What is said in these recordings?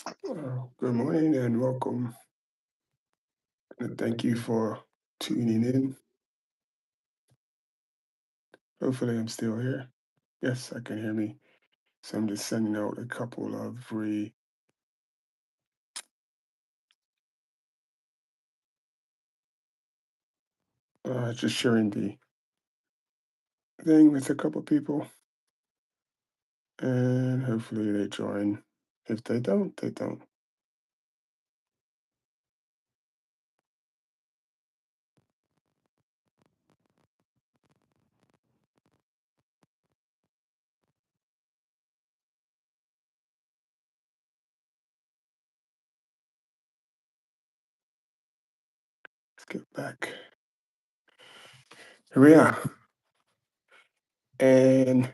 Good morning and welcome. And thank you for tuning in. Hopefully, I'm still here. Yes, I can hear me. So I'm just sending out a couple of just sharing the thing with a couple people, and hopefully they join. If they don't, they don't. Let's get back. Here we are. And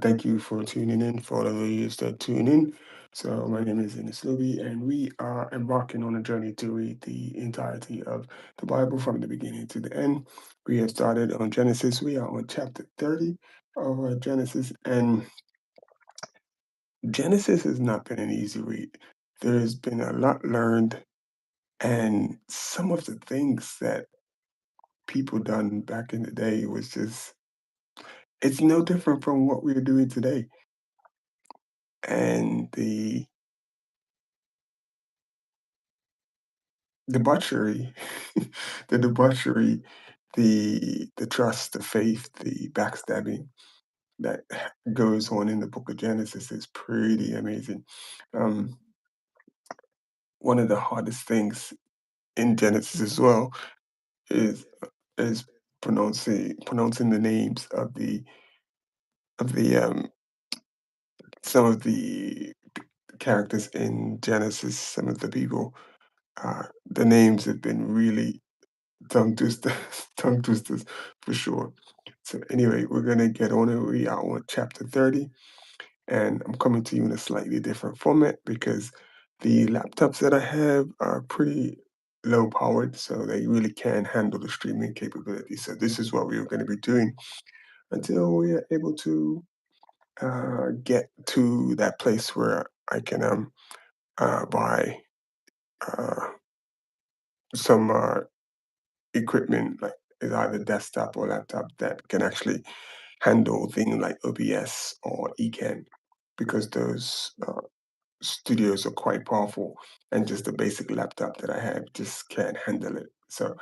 thank you for tuning in, for all of those that tune in. So, my name is Ines Luby, and we are embarking on a journey to read the entirety of the Bible from the beginning to the end. We have started on Genesis. We are on chapter 30 of Genesis, and Genesis has not been an easy read. There's been a lot learned, and some of the things that people done back in the day was just, it's no different from what we're doing today. And debauchery, the debauchery, the trust, the faith, the backstabbing that goes on in the book of Genesis is pretty amazing. Um, One of the hardest things in Genesis as well is is pronouncing the names of the some of the characters in Genesis. Some of the people, the names have been really tongue twisters, tongue twisters for sure. So anyway, we're gonna get on it. We are on chapter 30, and I'm coming to you in a slightly different format because the laptops that I have are pretty low powered, so they really can handle the streaming capability. So this is what we are going to be doing until we are able to get to that place where I can buy uh, some equipment like is either desktop or laptop that can actually handle things like OBS or Ecamm because those studios are quite powerful and just the basic laptop that I have just can't handle it. So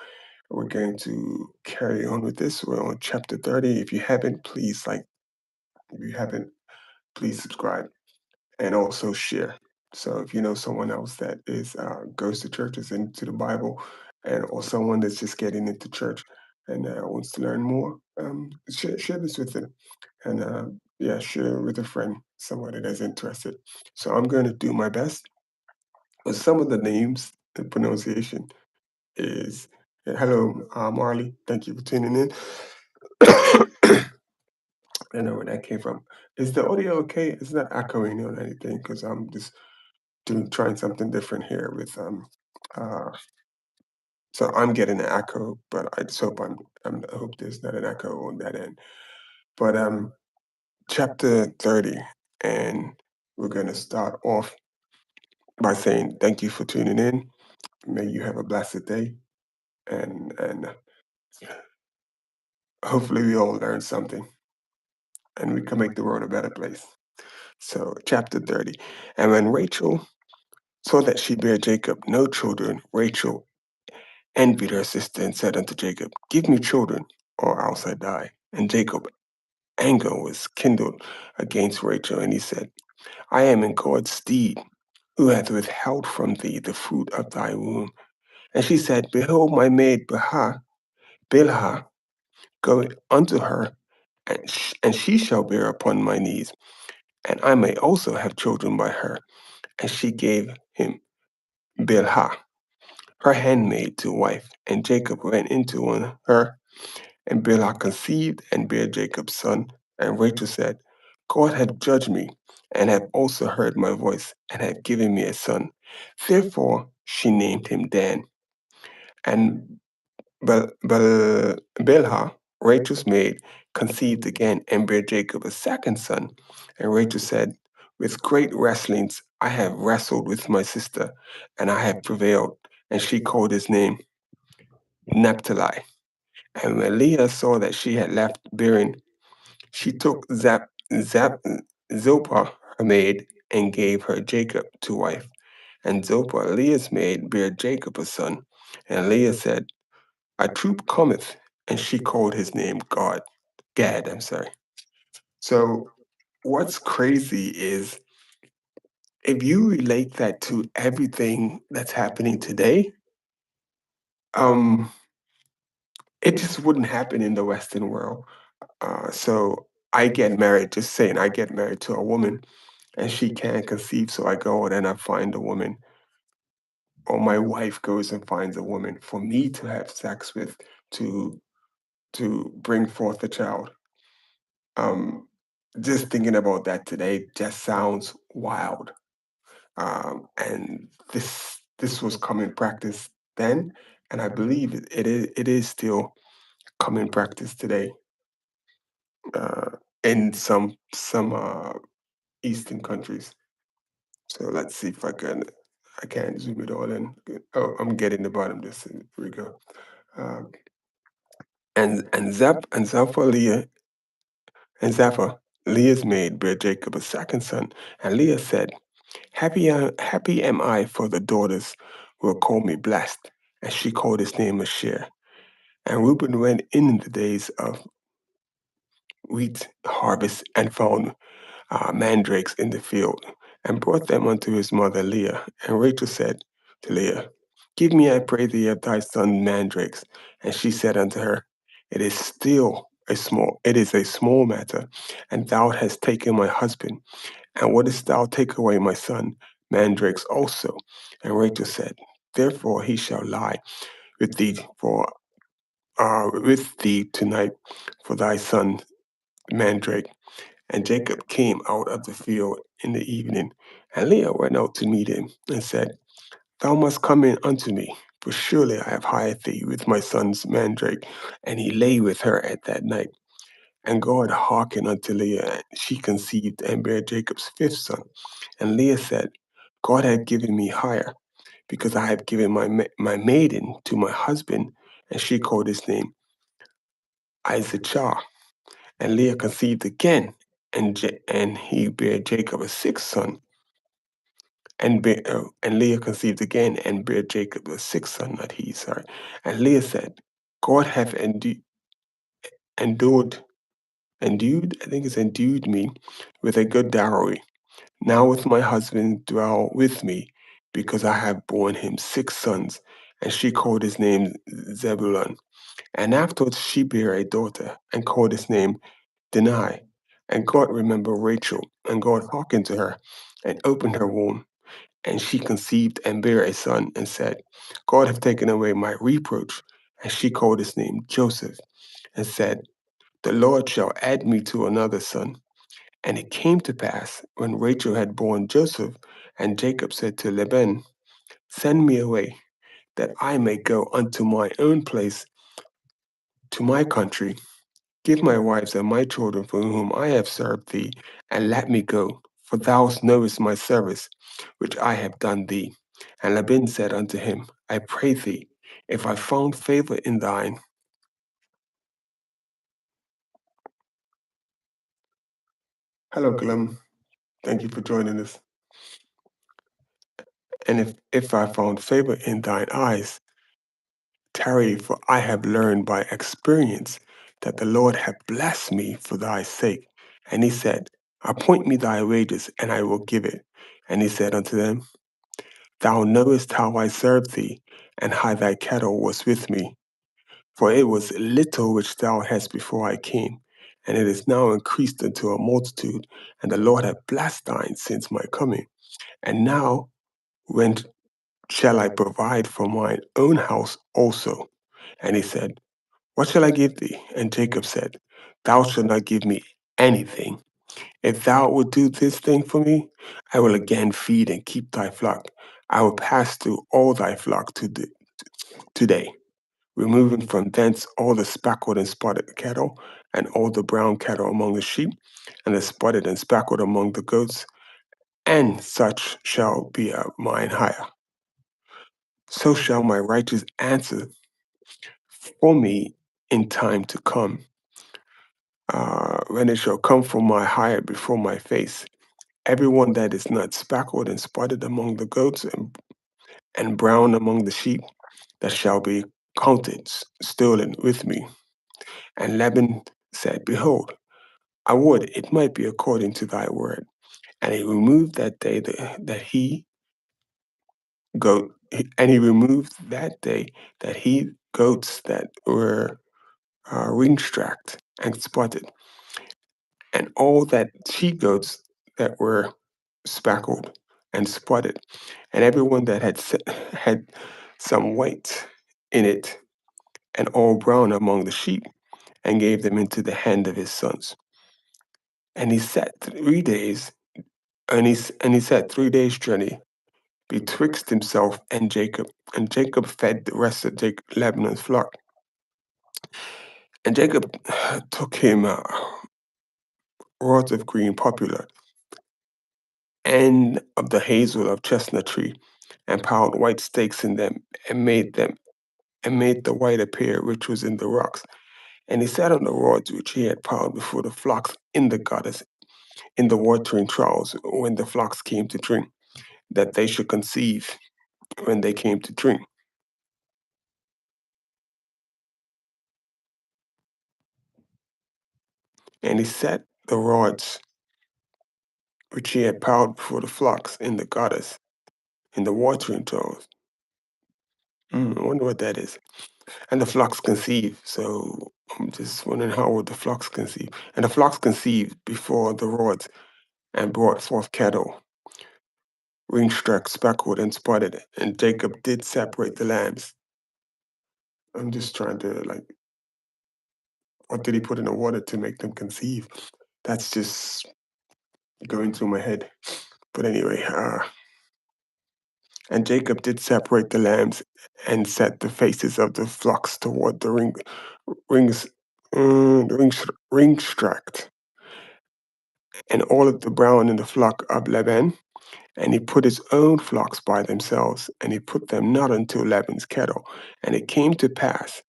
we're going to carry on with this. We're on chapter 30. If you haven't, if you haven't, please subscribe and also share. So if you know someone else that is goes to churches into the Bible, and or someone that's just getting into church and wants to learn more, share this with them, and yeah, share with a friend, somebody that's interested. So I'm going to do my best, but some of the names, the pronunciation is. Hello, Marley. Thank you for tuning in. I don't know where that came from. Is the audio okay? It's not echoing or anything because I'm just trying something different here with uh so I'm getting an echo, but I just hope I hope there's not an echo on that end. But chapter 30, and we're gonna start off by saying thank you for tuning in. May you have a blessed day, and hopefully we all learn something and we can make the world a better place. So chapter 30. And when Rachel saw that she bare Jacob no children, Rachel envied her sister and said unto Jacob, give me children, or else I die. And Jacob anger was kindled against Rachel, and he said, I am in God's stead, who hath withheld from thee the fruit of thy womb. And she said, behold my maid Bilhah, go unto her, and she shall bear upon my knees, and I may also have children by her. And she gave him Bilhah, her handmaid, to wife. And Jacob ran into her, and Bilhah conceived and bare Jacob's son. And Rachel said, God hath judged me, and hath also heard my voice, and hath given me a son. Therefore she named him Dan. And Bilhah, Rachel's maid, conceived again and bare Jacob a second son. And Rachel said, with great wrestlings I have wrestled with my sister, and I have prevailed. And she called his name Naphtali. And when Leah saw that she had left bearing, she took Zilpah, her maid, and gave her Jacob to wife. And Zilpah, Leah's maid, bare Jacob a son. And Leah said, a troop cometh, and she called his name Gad, I'm sorry. So what's crazy is if you relate that to everything that's happening today, um, it just wouldn't happen in the Western world. So I get married, just saying, I get married to a woman and she can't conceive. So I go and I find a woman, or my wife goes and finds a woman for me to have sex with to bring forth a child. Um, just thinking about that today just sounds wild. And this was common practice then, and I believe it is still common practice today uh, in some Eastern countries. So let's see if I can zoom it all in. Oh, I'm getting the bottom. This here we go. Uh, and Zapha and Zapha, Leah's maid, bare Jacob a second son, and Leah said, happy am I, for the daughters will call me blessed. And she called his name Asher. And Reuben went in the days of wheat harvest and found mandrakes in the field, and brought them unto his mother Leah. And Rachel said to Leah, give me, I pray thee, of thy son mandrakes. And she said unto her, it is a small matter, and thou hast taken my husband. And wouldest thou take away my son mandrakes also? And Rachel said, therefore he shall lie with thee with thee tonight for thy son mandrake. And Jacob came out of the field in the evening, and Leah went out to meet him, and said, thou must come in unto me, for surely I have hired thee with my son's mandrake. And he lay with her at that night. And God hearkened unto Leah, and she conceived and bare Jacob's fifth son. And Leah said, God hath given me hire, because I have given my maiden to my husband. And she called his name Issachar. And Leah conceived again, and he bare Jacob a sixth son. And Leah conceived again and bare Jacob a sixth son, not he, sorry. And Leah said, God hath endued, I think it's endued me with a good dowry. Now with my husband dwell with me, because I have borne him six sons. And she called his name Zebulun. And afterwards she bare a daughter, and called his name Deny. And God remembered Rachel, and God hearkened to her, and opened her womb. And she conceived and bare a son, and said, God hath taken away my reproach. And she called his name Joseph, and said, the Lord shall add me to another son. And it came to pass, when Rachel had borne Joseph, and Jacob said to Laban, send me away, that I may go unto my own place, to my country. Give my wives and my children for whom I have served thee, and let me go, for thou knowest my service, which I have done thee. And Laban said unto him, I pray thee, if I found favor in thine. Hello, Clem. Thank you for joining us. And if I found favor in thine eyes, tarry, for I have learned by experience that the Lord hath blessed me for thy sake. And he said, appoint me thy wages, and I will give it. And he said unto them, thou knowest how I served thee, and how thy cattle was with me. For it was little which thou hadst before I came, and it is now increased unto a multitude, and the Lord hath blessed thine since my coming. And now, when shall I provide for mine own house also? And he said, what shall I give thee? And Jacob said, thou shalt not give me anything. If thou wilt do this thing for me, I will again feed and keep thy flock. I will pass through all thy flock today, removing from thence all the speckled and spotted cattle, and all the brown cattle among the sheep, and the spotted and speckled among the goats, and such shall be mine hire. So shall my righteous answer for me in time to come, when it shall come from my hire before my face. Everyone that is not speckled and spotted among the goats and brown among the sheep, that shall be counted stolen with me. And Laban said, Behold, I would it might be according to thy word. And he removed that day that he and he removed that day that he goats that were ring-strapped and spotted, and all that she goats that were speckled and spotted, and everyone that had some white in it, and all brown among the sheep, and gave them into the hand of his sons. And he sat 3 days, and he sat 3 days' journey betwixt himself and Jacob fed the rest of Lebanon's flock. And Jacob took him rods of green popular and of the hazel of chestnut tree, and piled white stakes in them, and made the white appear which was in the rocks. And he sat on the rods which he had piled before the flocks in the gutters, in the watering troughs, when the flocks came to drink, that they should conceive when they came to drink. And he set the rods which he had piled before the flocks in the gutters, in the watering troughs. I wonder what that is. And the flocks conceive. So I'm just wondering, how would the flocks conceive? And the flocks conceived before the rods and brought forth cattle, ring-struck, speckled, and spotted. And Jacob did separate the lambs. I'm just trying to, like, what did he put in the water to make them conceive? That's just going through my head. But anyway, and Jacob did separate the lambs and set the faces of the flocks toward the rings, ring strapped, and all of the brown in the flock of Laban. And he put his own flocks by themselves, and he put them not unto Laban's cattle. And it came to pass,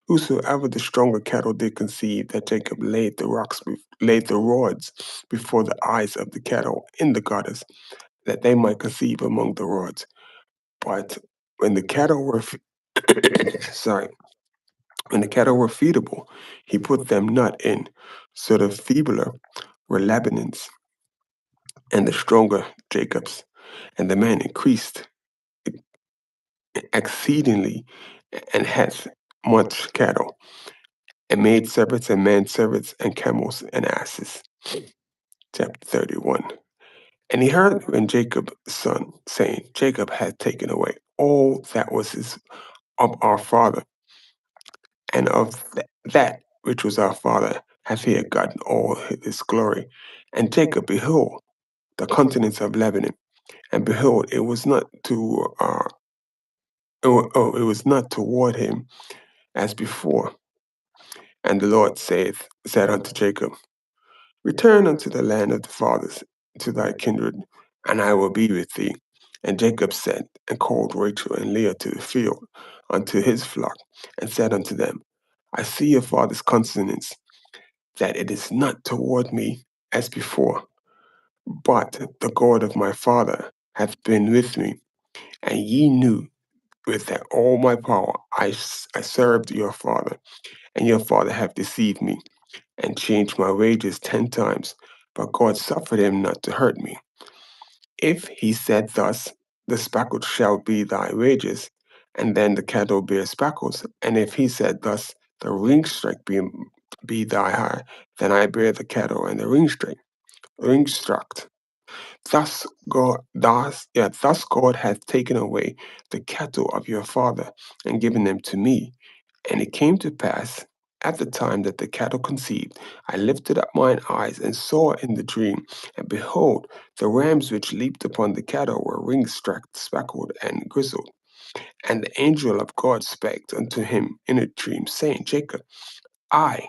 whosoever the stronger cattle did conceive, that Jacob laid the rods before the eyes of the cattle in the gutters, that they might conceive among the rods. But when the cattle were, sorry, when the cattle were feedable, he put them not in. So the feebler were Laban's, and the stronger Jacob's. And the man increased exceedingly, and hath much cattle, and maid servants and manservants and camels and asses. Chapter 31. And he heard when Jacob's son, saying, Jacob had taken away all that was of our father, and of that which was our father hath he gotten all his glory. And Jacob, behold, the countenance of Lebanon, and behold, it was not it was not toward him as before. And the Lord said unto Jacob, Return unto the land of the fathers, to thy kindred, and I will be with thee. And Jacob sent and called Rachel and Leah to the field unto his flock, and said unto them, I see your father's countenance, that it is not toward me as before, but the God of my father hath been with me, and ye knew with that all my power I served your father, and your father hath deceived me, and changed my wages 10 times, but God suffered him not to hurt me. If he said thus, the speckled shall be thy wages, and then the cattle bear speckles, and if he said thus, the ringstrak be thy hire, then I bear the cattle and the ringstruck. Thus God hath taken away the cattle of your father and given them to me. And it came to pass at the time that the cattle conceived, I lifted up mine eyes and saw in the dream, and behold, the rams which leaped upon the cattle were ring-struck, speckled, and grizzled. And the angel of God spake unto him in a dream, saying, Jacob, I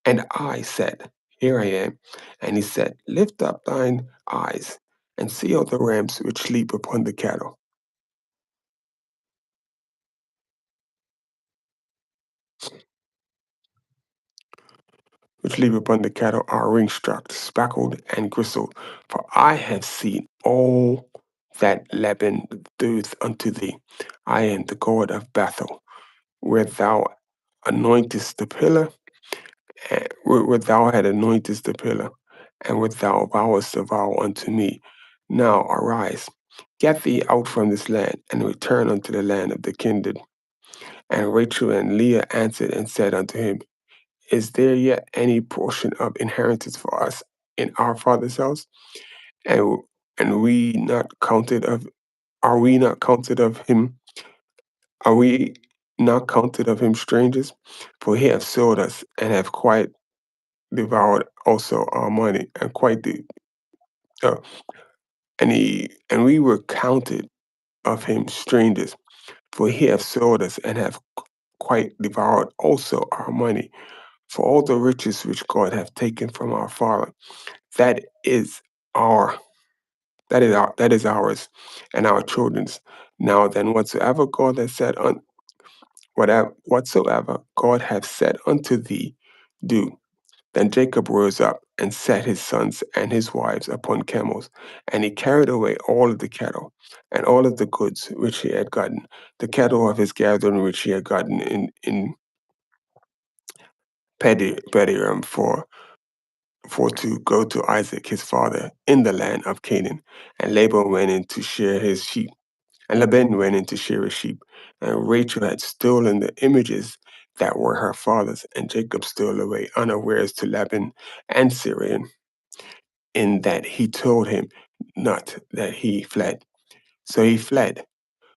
and I said, Here I am. And he said, Lift up thine eyes and see all the rams which leap upon the cattle, which leap upon the cattle are ring-struck, speckled, and gristled. For I have seen all that Laban doeth unto thee. I am the God of Bethel, where thou anointest the pillar, where thou had anointed the pillar, and where thou vowest a vow unto me. Now arise, get thee out from this land, and return unto the land of the kindred. And Rachel and Leah answered and said unto him, is there yet any portion of inheritance for us in our father's house? And we not counted of are we not counted of him? Are we not counted of him strangers? For he hath sold us and have quite devoured also our money and uh, and we were counted of him strangers. For he hath sold us and have quite devoured also our money. For all the riches which God hath taken from our father, that is our that is ours and our children's. Now then whatsoever God hath said unto thee, do. Then Jacob rose up and set his sons and his wives upon camels, and he carried away all of the cattle and all of the goods which he had gotten, the cattle of his gathering which he had gotten in Pediram for to go to Isaac his father in the land of Canaan. And Laban went in to shear his sheep, and Laban went in to shear his sheep. And Rachel had stolen the images that were her father's, and Jacob stole away unawares to Laban and Syrian, in that he told him not that he fled. So he fled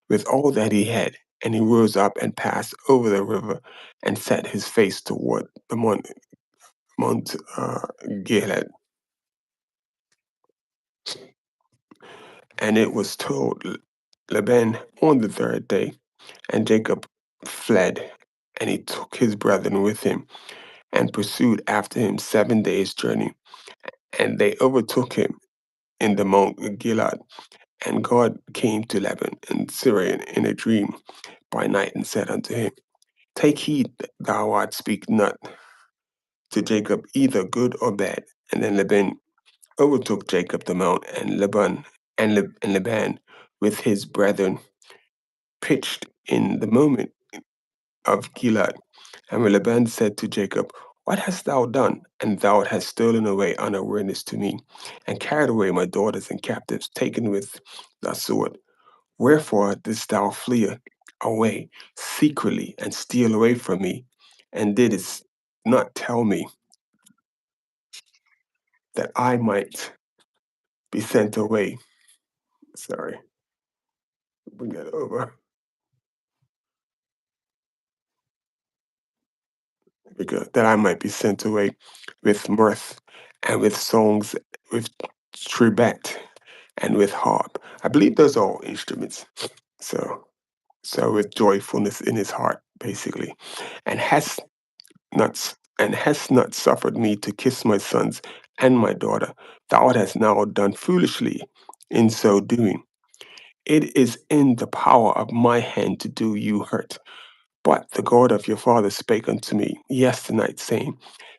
with all that he had, and he rose up and passed over the river and set his face toward the Mount Gilead. And it was told Laban on the third day, and Jacob fled, and he took his brethren with him, and pursued after him 7 days' journey. And they overtook him in the Mount Gilead. And God came to Laban and Syrian in a dream by night, and said unto him, take heed that thou art speak not to Jacob either good or bad. And then Laban overtook Jacob the mount, and Laban with his brethren pitched in the moment of Gilead. And when Laban said to Jacob, what hast thou done? And thou hast stolen away unawareness to me, and carried away my daughters and captives, taken with the sword. Wherefore didst thou flee away secretly and steal away from me, and didst not tell me that I might be sent away? Sorry, bring that over. Because that I might be sent away with mirth and with songs, with tribet and with harp. I believe those are all instruments. So, so with joyfulness in his heart, basically, and has not suffered me to kiss my sons and my daughter. Thou hast now done foolishly in so doing. It is in the power of my hand to do you hurt. But the God of your father spake unto me yesternight, saying,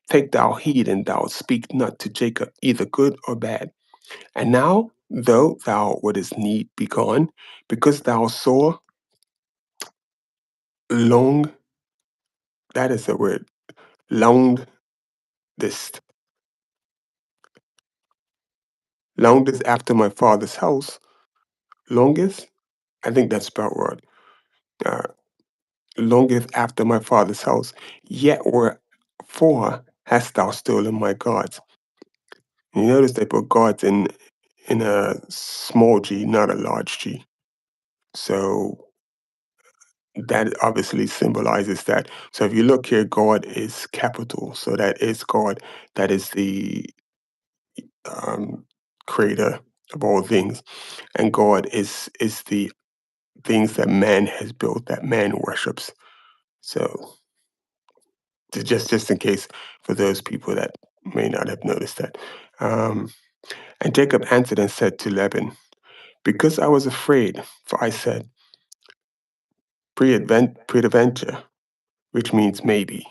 take thou heed, and thou speak not to Jacob either good or bad. And now, though thou wouldest need be gone, because thou saw long, that is the word, longed this, longest after my father's house, longest, I think that's spelled wrong, uh, longest after my father's house, yet wherefore hast thou stolen my gods? You notice they put gods in a small g, not a large g. So that obviously symbolizes that. So if you look here, God is capital. So that is God. That is the um, creator of all things, and God is the things that man has built, that man worships. So just in case for those people that may not have noticed that. Um, And Jacob answered and said to Laban, because I was afraid, for I said, peradventure, which means maybe.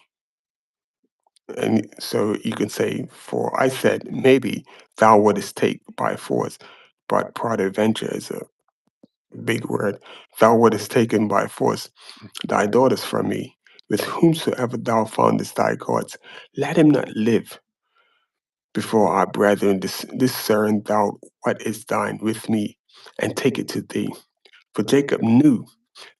And so you can say, for I said, maybe thou wouldest take by force, but peradventure is a big word. Thou wouldest taken by force thy daughters from me, with whomsoever thou foundest thy gods. Let him not live before our brethren. Discern thou what is thine with me, and take it to thee. For Jacob knew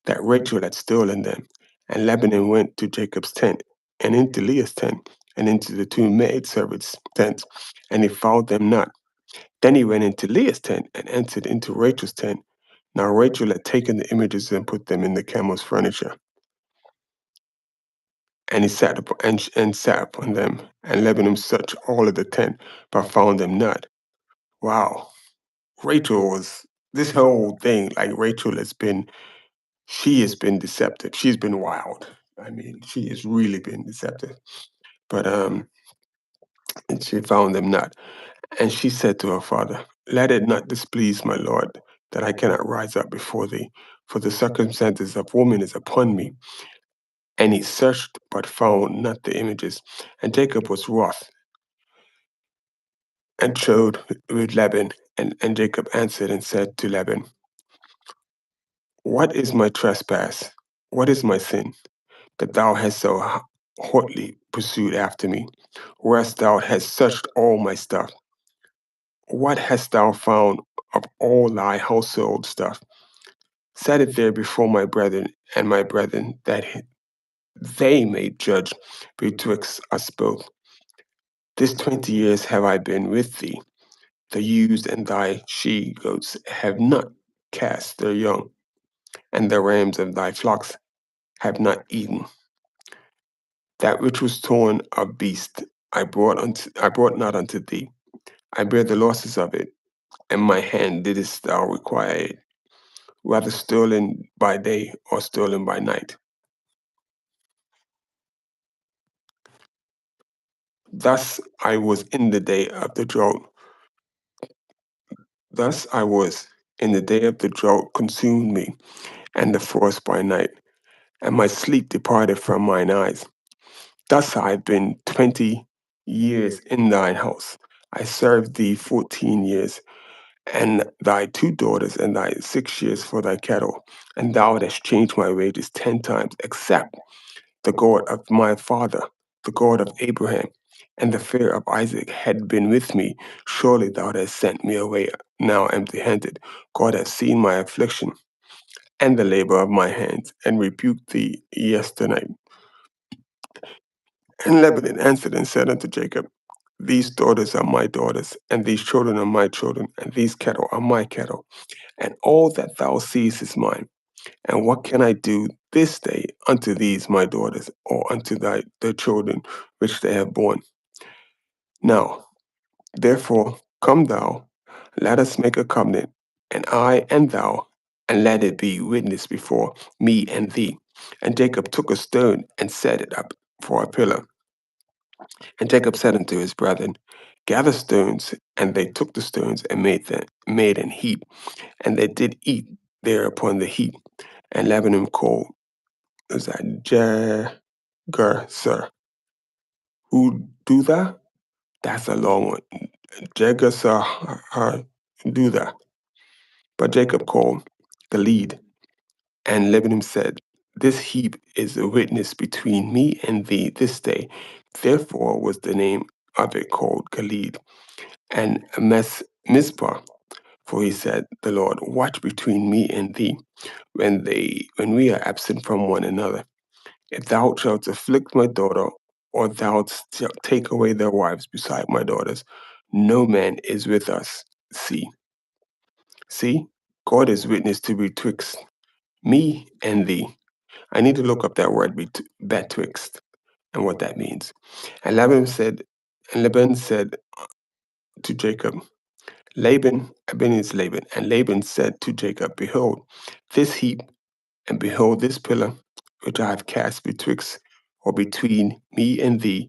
that Rachel had stolen them. And Laban went to Jacob's tent, and into Leah's tent, and into the two maidservants' tents, and he found them not. Then he went into Leah's tent, and entered into Rachel's tent. Now Rachel had taken the images and put them in the camel's furniture. And he sat up and sat upon them, and Laban searched all of the tent, but found them not. Wow. Rachel was this whole thing, like Rachel has been she has been deceptive. She's been wild. I mean, she has really been deceptive. But and she found them not. And she said to her father, let it not displease my lord that I cannot rise up before thee, for the circumstances of woman is upon me. And he searched but found not the images. And Jacob was wroth and showed with Laban. And Jacob answered and said to Laban, what is my trespass? What is my sin? That thou hast so hotly pursued after me, whereas thou hast searched all my stuff. What hast thou found of all thy household stuff? Set it there before my brethren, that they may judge betwixt us both. This 20 years have I been with thee. The ewes and thy she goats have not cast their young, and the rams of thy flocks have not eaten. That which was torn of beast I brought not unto thee. I bear the losses of it, and my hand didst thou require it, whether stolen by day or stolen by night. Thus I was in the day of the drought. Thus I was in the day of the drought consumed me, and the frost by night, and my sleep departed from mine eyes. Thus I have been 20 years in thine house. I served thee 14 years, and thy two daughters and thy 6 years for thy cattle, and thou hast changed my wages 10 times, except the God of my father, the God of Abraham, and the fear of Isaac had been with me. Surely thou hast sent me away now empty handed. God has seen my affliction and the labor of my hands, and rebuked thee yesternight. And Laban answered and said unto Jacob, these daughters are my daughters, and these children are my children, and these cattle are my cattle, and all that thou seest is mine. And what can I do this day unto these my daughters, or unto their children which they have borne? Now, therefore, come thou, let us make a covenant, and I and thou, and let it be witness before me and thee. And Jacob took a stone and set it up for a pillar. And Jacob said unto his brethren, gather stones, and they took the stones and made an heap, and they did eat there upon the heap. And Laban called, is that Jegar, who do that? That's a long one. Jegar, do that. But Jacob called the lead, and Laban said, this heap is a witness between me and thee this day. Therefore was the name of it called Gilead. And Mizpah, for he said, the Lord, watch between me and thee when we are absent from one another. If thou shalt afflict my daughter, or thou shalt take away their wives beside my daughters, no man is with us. See, God is witness to betwixt me and thee. I need to look up that word betwixt and what that means. And Laban said to Jacob, Laban is Laban, and Laban said to Jacob, behold, this heap, and behold, this pillar, which I have cast betwixt or between me and thee.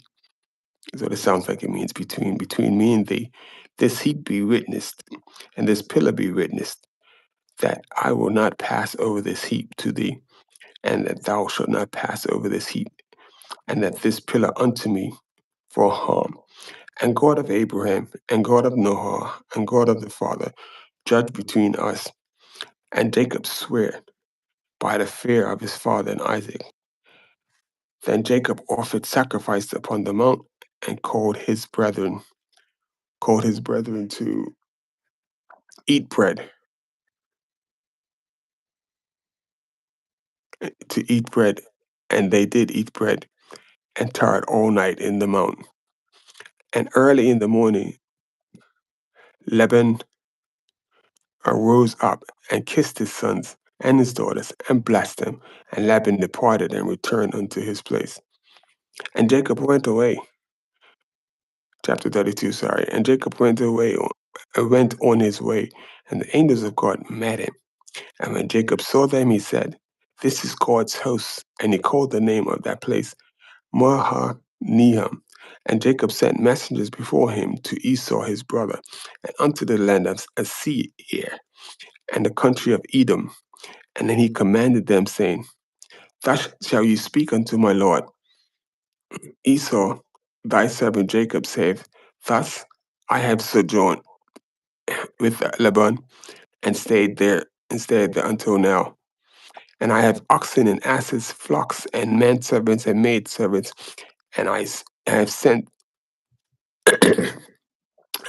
So it sounds like it means between me and thee. this heap be witnessed, and this pillar be witnessed, that I will not pass over this heap to thee, and that thou shalt not pass over this heap, and that this pillar unto me for harm. And God of Abraham, and God of Noah, and God of the father, judge between us. And Jacob sware by the fear of his father and Isaac. Then Jacob offered sacrifice upon the mount, and called his brethren eat bread, to eat bread. And they did eat bread, and tarried all night in the mount. And early in the morning, Laban arose up and kissed his sons and his daughters, and blessed them. And Laban departed and returned unto his place. And Jacob went away. Chapter 32, sorry. And Jacob went on his way, and the angels of God met him. And when Jacob saw them, he said, This is God's house. And he called the name of that place Mahanaim. And Jacob sent messengers before him to Esau his brother, and unto the land of Seir, and the country of Edom. And then he commanded them, saying, Thus shall you speak unto my lord Esau, thy servant Jacob saith, Thus I have sojourned with Laban, and stayed there until now. And I have oxen and asses, flocks and menservants and maidservants, and I have sent and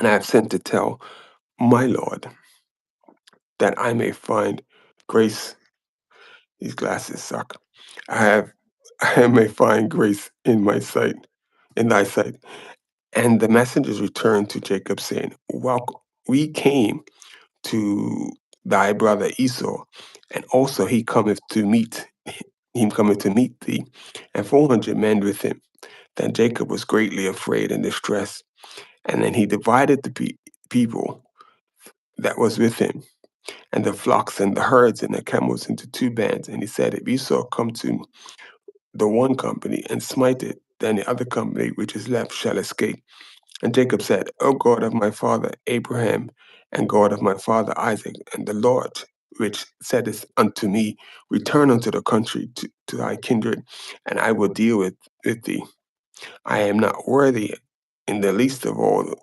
I have sent to tell my Lord that I may find grace. These glasses suck. I have I may find grace in my sight, in thy sight. And the messengers returned to Jacob, saying, Welcome, we came to thy brother Esau, and also him cometh to meet thee, and 400 men with him. Then Jacob was greatly afraid and distressed, and then he divided the people that was with him, and the flocks and the herds and the camels into two bands. And he said, If Esau come to the one company and smite it, then the other company which is left shall escape. And Jacob said, O God of my father Abraham, and God of my father Isaac, and the Lord which saidest unto me, Return unto the country to thy kindred, and I will deal with thee. I am not worthy in the least of all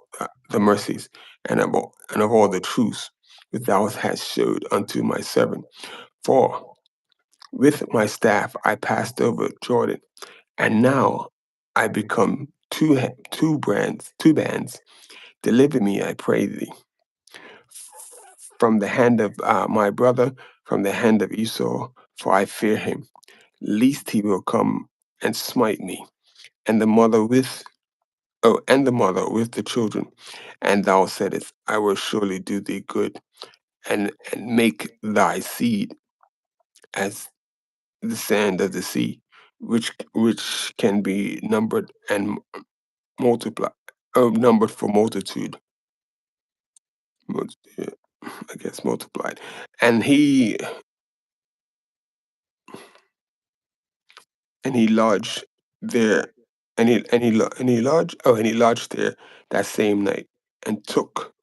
the mercies and of all the truths which thou hast showed unto my servant. For with my staff I passed over Jordan, and now I become two bands. Deliver me, I pray thee, from the hand of my brother, from the hand of Esau, for I fear him, lest he will come and smite me, and the mother with and the mother with the children. And thou saidest, I will surely do thee good, and make thy seed as the sand of the sea, which can be numbered and multiplied, numbered for multitude. Yeah, I guess multiplied. And he lodged there, and he lodged there that same night, and took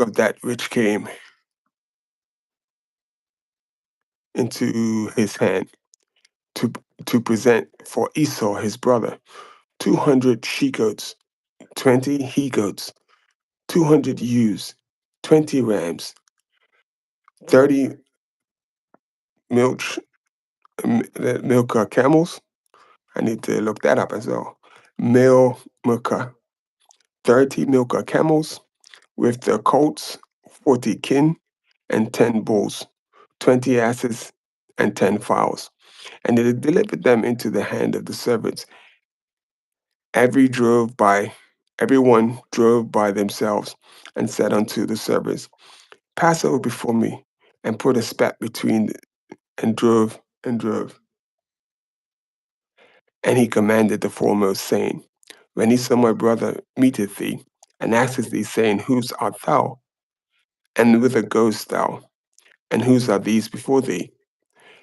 of that which came into his hand to to present for Esau his brother 200 she goats, 20 he goats, 200 ewes, 20 rams, 30 milch milk camels. I need to look that up as well. Male milker, 30 milk camels with the colts, 40 kin and 10 bulls, 20 asses and 10 fowls. And they delivered them into the hand of the servants. Everyone drove by themselves, and said unto the servants, Pass over before me, and put a spat between, and drove. And he commanded the foremost, saying, When Esau my brother meeteth thee, and asketh thee, saying, Whose art thou? And whither goest thou? And whose are these before thee?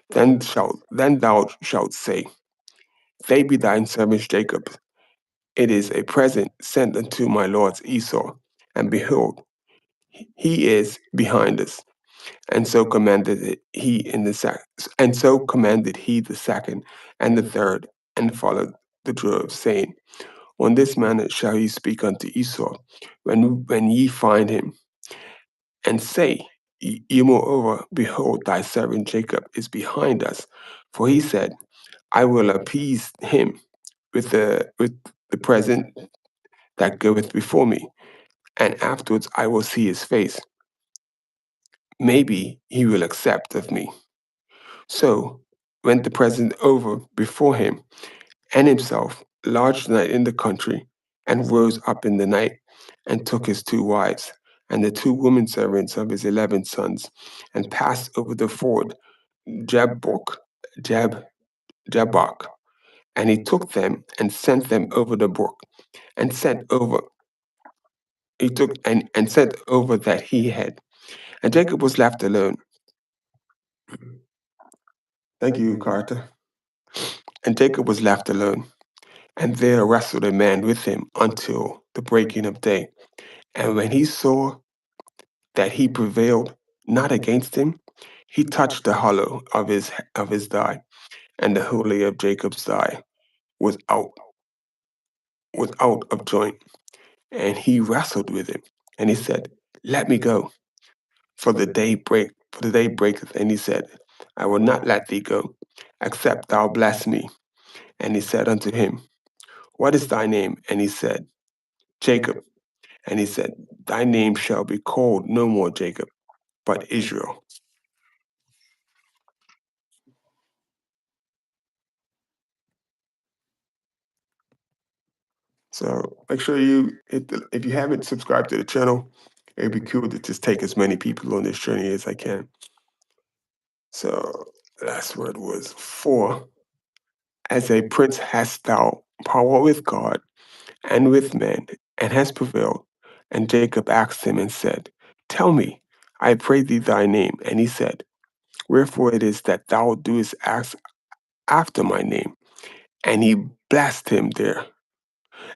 Then thou shalt say, They be thine servants Jacob, it is a present sent unto my lord's Esau, and behold, he is behind us. And so commanded he in the and so commanded he the second and the third, and followed the drove, saying, on this manner shall ye speak unto Esau, when ye find him, and say, ye moreover, behold, thy servant Jacob is behind us. For he said, I will appease him with the present that goeth before me, and afterwards I will see his face. Maybe he will accept of me. So went the present over before him, and himself lodged the night in the country, and rose up in the night, and took his two wives, and the two women servants of his 11 sons, and passed over the ford Jabbok, Jab, Jabbok. And he took them and sent them over the brook, and sent over he took and sent over that he had. And Jacob was left alone. Thank you, Carter. And Jacob was left alone, and there wrestled a man with him until the breaking of day. And when he saw that he prevailed not against him, he touched the hollow of his thigh, and the holy of Jacob's thigh was out of joint. And he wrestled with him, and he said, let me go, for the day breaketh. And he said, I will not let thee go, except thou bless me. And he said unto him, what is thy name? And he said, Jacob. And he said, thy name shall be called no more Jacob, but Israel. So make sure you if you haven't subscribed to the channel, it'd be cool to just take as many people on this journey as I can. So last word was for, as a prince hast thou power with God and with men, and hast prevailed. And Jacob asked him and said, tell me, I pray thee thy name. And he said, wherefore it is that thou doest ask after my name. And he blessed him there.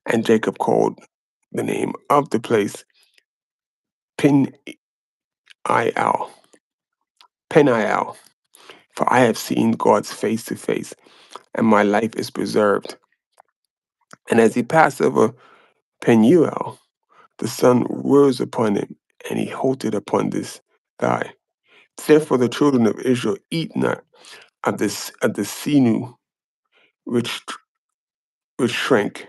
And Jacob called the name of the place Peniel, Peniel, for I have seen God's face to face, and my life is preserved. And as he passed over Peniel, the sun rose upon him, and he halted upon this thigh. Therefore the children of Israel eat not of the sinew which which shrank,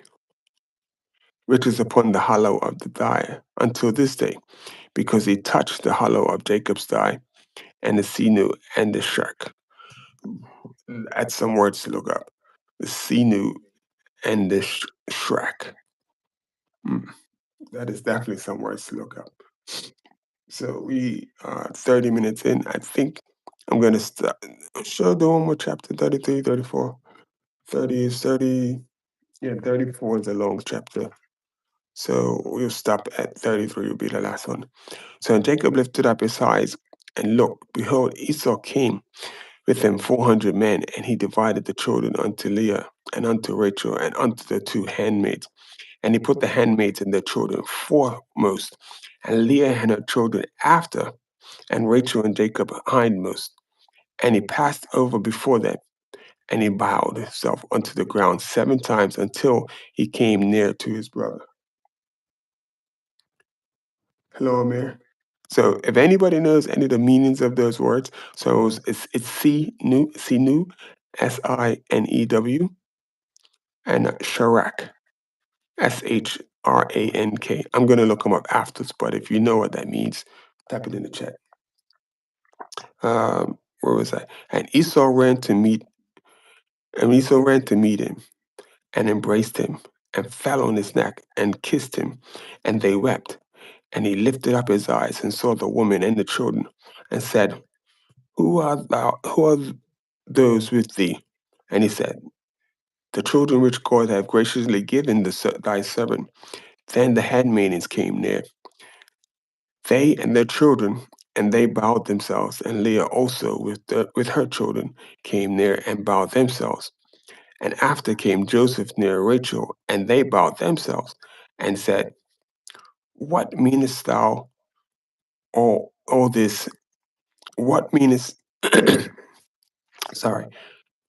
which is upon the hollow of the thigh, until this day, because he touched the hollow of Jacob's thigh, and the sinew and the shrek. Add some words to look up. The sinew and the shrek. Mm, that is definitely some words to look up. So we are 30 minutes in. I think I'm going to start. Should I do one more chapter? 33, 34. 30 is 30. Yeah, 34 is a long chapter. So we'll stop at 33, will be the last one. So Jacob lifted up his eyes and looked. Behold, Esau came with him 400 men, and he divided the children unto Leah and unto Rachel and unto the two handmaids. And he put the handmaids and their children foremost, and Leah and her children after, and Rachel and Jacob hindmost. And he passed over before them, and he bowed himself unto the ground 7 times until he came near to his brother. Hello, Amir. So if anybody knows any of the meanings of those words, so it's Sinu, Sinew, and Sharak, Shrank. I'm gonna look them up afterwards, but if you know what that means, type it in the chat. Where was I? And Esau ran to meet him, and embraced him, and fell on his neck, and kissed him, and they wept. And he lifted up his eyes and saw the woman and the children, and said, Who are those with thee? And he said, the children which God hath graciously given thy servant. Then the handmaidens came near, they and their children, and they bowed themselves, and Leah also with her children came near and bowed themselves. And after came Joseph near Rachel, and they bowed themselves and said, What meanest thou all this? What meanest sorry.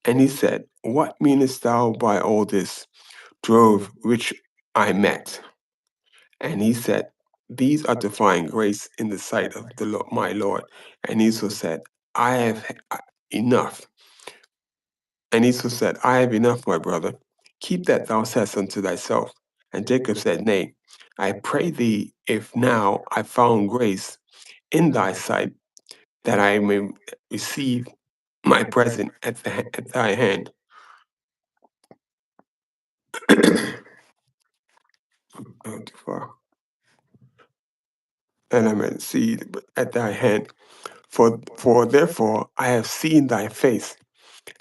And he said, What meanest thou by all this drove which I met? And he said, These are to find grace in the sight of the Lord, my Lord. And Esau said, I have enough. And Esau said, I have enough, my brother. Keep that thou saidst unto thyself. And Jacob said, Nay, I pray thee, if now I found grace in thy sight, that I may receive my present at thy hand. Oh, too far. And I may see at thy hand. For therefore I have seen thy face,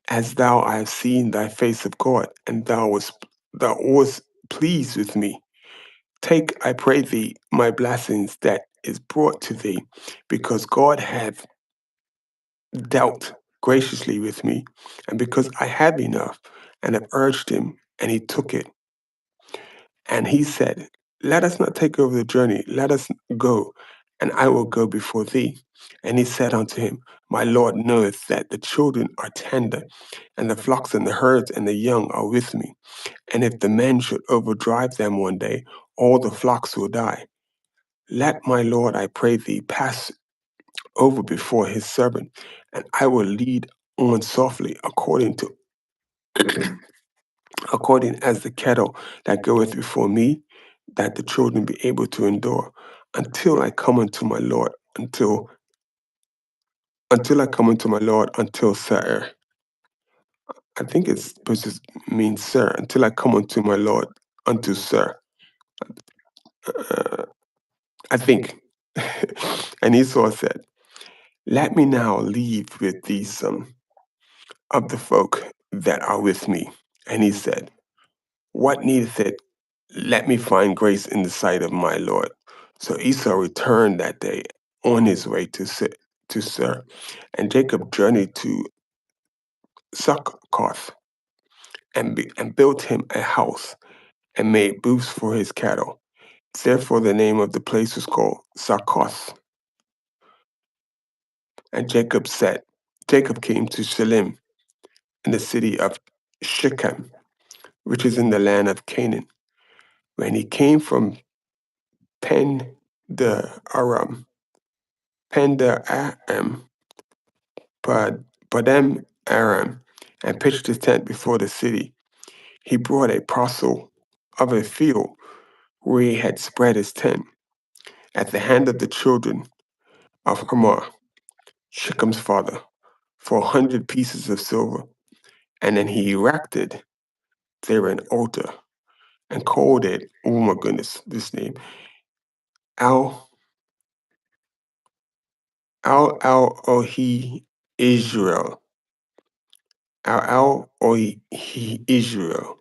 as thou I have seen thy face of God, and thou wast pleased with me. Take, I pray thee, my blessings that is brought to thee, because God hath dealt graciously with me, and because I have enough, and have urged him, and he took it. And he said, Let us not take over the journey, let us go, and I will go before thee. And he said unto him, My Lord knoweth that the children are tender, and the flocks and the herds and the young are with me. And if the men should overdrive them one day, all the flocks will die. Let my Lord, I pray thee, pass over before his servant, and I will lead on softly according as the kettle that goeth before me, that the children be able to endure, until I come unto my Lord, until I come unto my Lord, until Sir. I think it's supposed to mean sir, until I come unto my Lord, unto Sir. Uh, I think. And Esau said, Let me now leave with thee some of the folk that are with me. And he said, What needeth it? Let me find grace in the sight of my Lord. So Esau returned that day on his way to Sir. And Jacob journeyed to Succoth and built him a house and made booths for his cattle. Therefore, the name of the place was called Succoth. And Jacob came to Shalem in the city of Shechem, which is in the land of Canaan. When he came from Pen de Aram, Pen de Aram, Padem Aram, and pitched his tent before the city, he brought a parcel of a field where he had spread his tent at the hand of the children of Hamor, Shechem's father, for 100 pieces of silver. And then he erected there an altar and called it, oh my goodness, this name, Al Al Ohi Israel. Al Ohi Israel.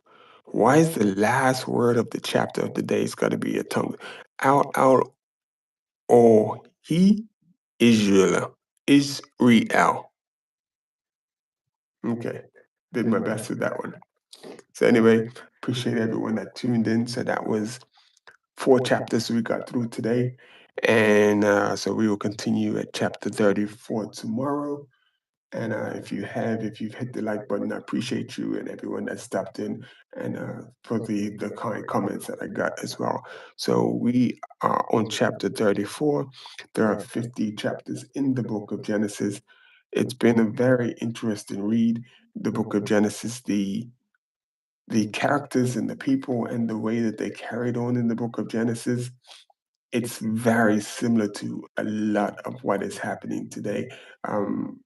Why is the last word of the chapter of the day is got to be a tongue? Al Ohi Israel. Israel. Okay. Did my best with that one. So anyway, appreciate everyone that tuned in. So that was 4 chapters we got through today. And so we will continue at chapter 34 tomorrow. And if you've hit the like button, I appreciate you and everyone that stopped in and for the kind comments that I got as well. So we are on chapter 34. There are 50 chapters in the book of Genesis. It's been a very interesting read, the book of Genesis, the characters and the people and the way that they carried on in the book of Genesis. It's very similar to a lot of what is happening today. Um,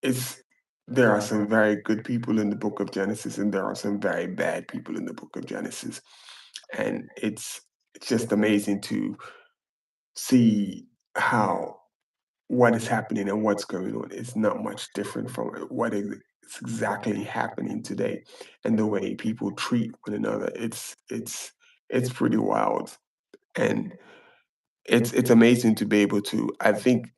it's there are some very good people in the book of Genesis, and there are some very bad people in the book of Genesis, and it's just amazing to see how what is happening and what's going on is not much different from what is exactly happening today, and the way people treat one another. It's pretty wild, and it's amazing to be able to. I think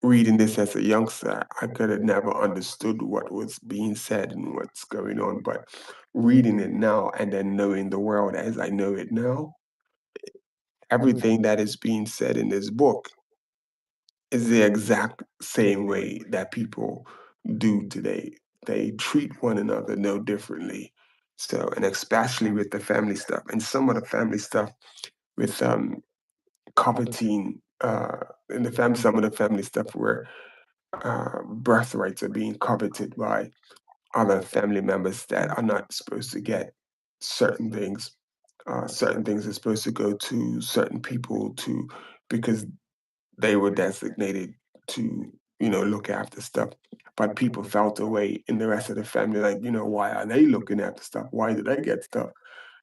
reading this as a youngster, I could have never understood what was being said and what's going on. But reading it now and then knowing the world as I know it now, everything that is being said in this book is the exact same way that people do today. They treat one another no differently. So, and especially with the family stuff, and some of the family stuff with coveting in the family, some of the family stuff where birthrights are being coveted by other family members that are not supposed to get certain things. Certain things are supposed to go to certain people to because they were designated to, look after stuff. But people felt away in the rest of the family, like, why are they looking after stuff? Why do they get stuff?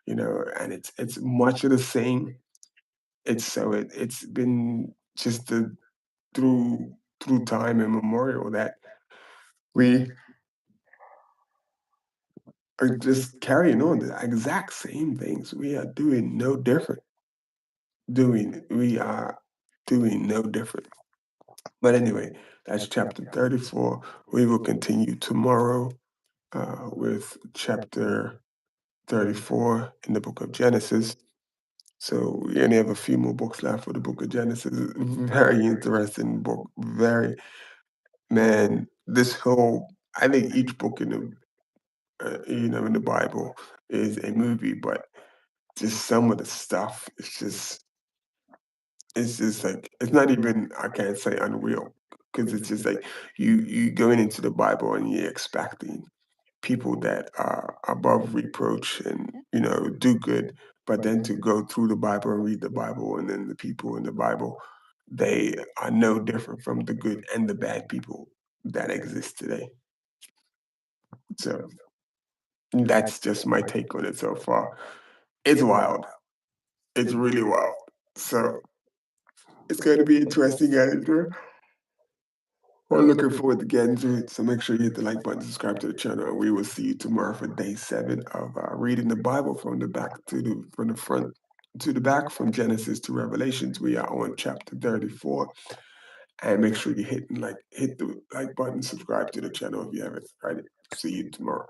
And it's much of the same. It's been just through time immemorial that we are just carrying on the exact same things. We are doing no different. We are doing no different. But anyway, that's chapter 34. We will continue tomorrow with chapter 34 in the book of Genesis. So we only have a few more books left for the book of Genesis. Very interesting book. Very, man, I think each book in the Bible is a movie, but just some of the stuff, it's just like, it's not even, I can't say unreal, because it's just like you going into the Bible and you're expecting people that are above reproach and do good, but then to go through the Bible and read the Bible, and then the people in the Bible, they are no different from the good and the bad people that exist today. So that's just my take on it so far. It's wild. It's really wild. So it's going to be interesting, guys. We're looking forward to getting to it. So make sure you hit the like button, subscribe to the channel, and we will see you tomorrow for day 7 of reading the Bible from the front to the back, from Genesis to Revelations. We are on chapter 34, and make sure you hit the like button, subscribe to the channel if you haven't. All right, see you tomorrow.